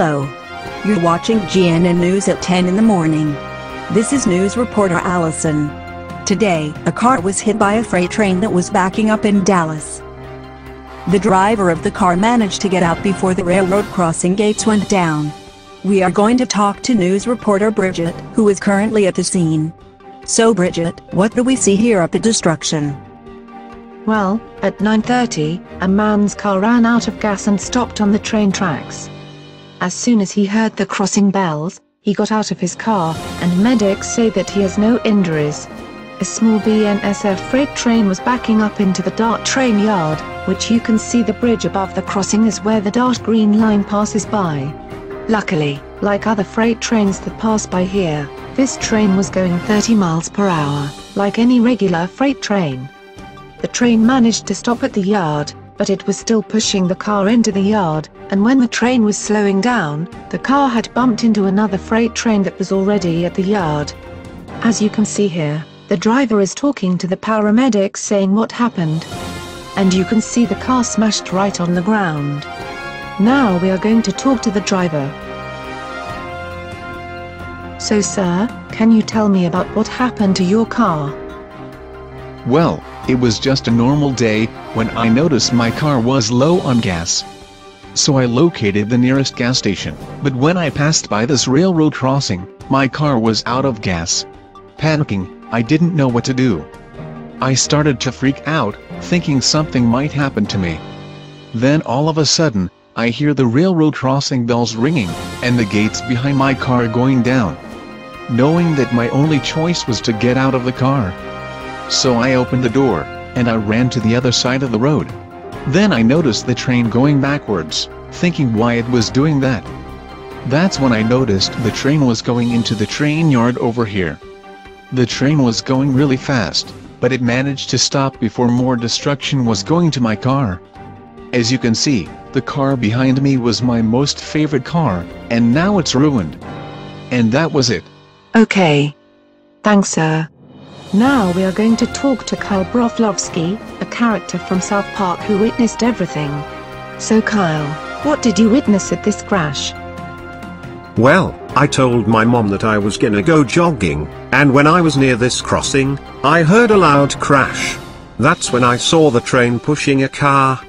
Hello. You're watching GNN News at 10 in the morning. This is news reporter Allison. Today, a car was hit by a freight train that was backing up in Dallas. The driver of the car managed to get out before the railroad crossing gates went down. We are going to talk to news reporter Bridget, who is currently at the scene. So Bridget, what do we see here at the destruction? Well, at 9:30, a man's car ran out of gas and stopped on the train tracks. As soon as he heard the crossing bells, he got out of his car, and medics say that he has no injuries. A small BNSF freight train was backing up into the DART train yard, which you can see the bridge above the crossing is where the dark green line passes by. Luckily, like other freight trains that pass by here, this train was going 30 miles per hour, like any regular freight train. The train managed to stop at the yard, but it was still pushing the car into the yard, and when the train was slowing down, the car had bumped into another freight train that was already at the yard. As you can see here, the driver is talking to the paramedics saying what happened. And you can see the car smashed right on the ground. Now we are going to talk to the driver. So sir, can you tell me about what happened to your car? Well, it was just a normal day, when I noticed my car was low on gas. So I located the nearest gas station, but when I passed by this railroad crossing, my car was out of gas. Panicking, I didn't know what to do. I started to freak out, thinking something might happen to me. Then all of a sudden, I hear the railroad crossing bells ringing, and the gates behind my car going down. Knowing that my only choice was to get out of the car. So I opened the door, and I ran to the other side of the road. Then I noticed the train going backwards, thinking why it was doing that. That's when I noticed the train was going into the train yard over here. The train was going really fast, but it managed to stop before more destruction was going to my car. As you can see, the car behind me was my most favorite car, and now it's ruined. And that was it. Okay. Thanks sir. Now we are going to talk to Kyle Broflovsky, a character from South Park who witnessed everything. So Kyle, what did you witness at this crash? Well, I told my mom that I was gonna go jogging, and when I was near this crossing, I heard a loud crash. That's when I saw the train pushing a car.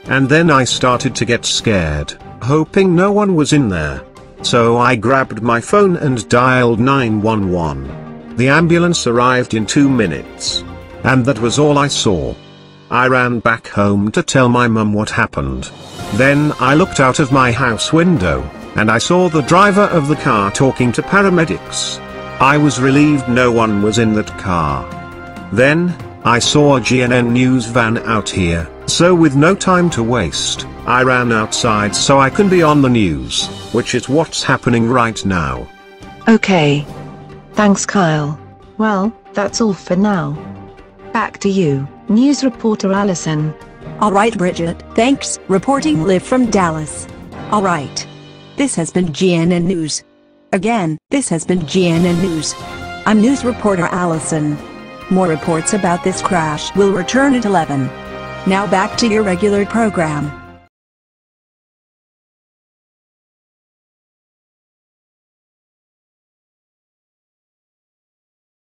And then I started to get scared, hoping no one was in there. So I grabbed my phone and dialed 911. The ambulance arrived in 2 minutes. And that was all I saw. I ran back home to tell my mum what happened. Then I looked out of my house window, and I saw the driver of the car talking to paramedics. I was relieved no one was in that car. Then, I saw a GNN news van out here, so with no time to waste, I ran outside so I can be on the news, which is what's happening right now. Okay. Thanks Kyle. Well, that's all for now. Back to you, news reporter Allison. Alright Bridget, thanks, reporting live from Dallas. Alright. This has been GNN News. Again, this has been GNN News. I'm news reporter Allison. More reports about this crash will return at 11. Now back to your regular program.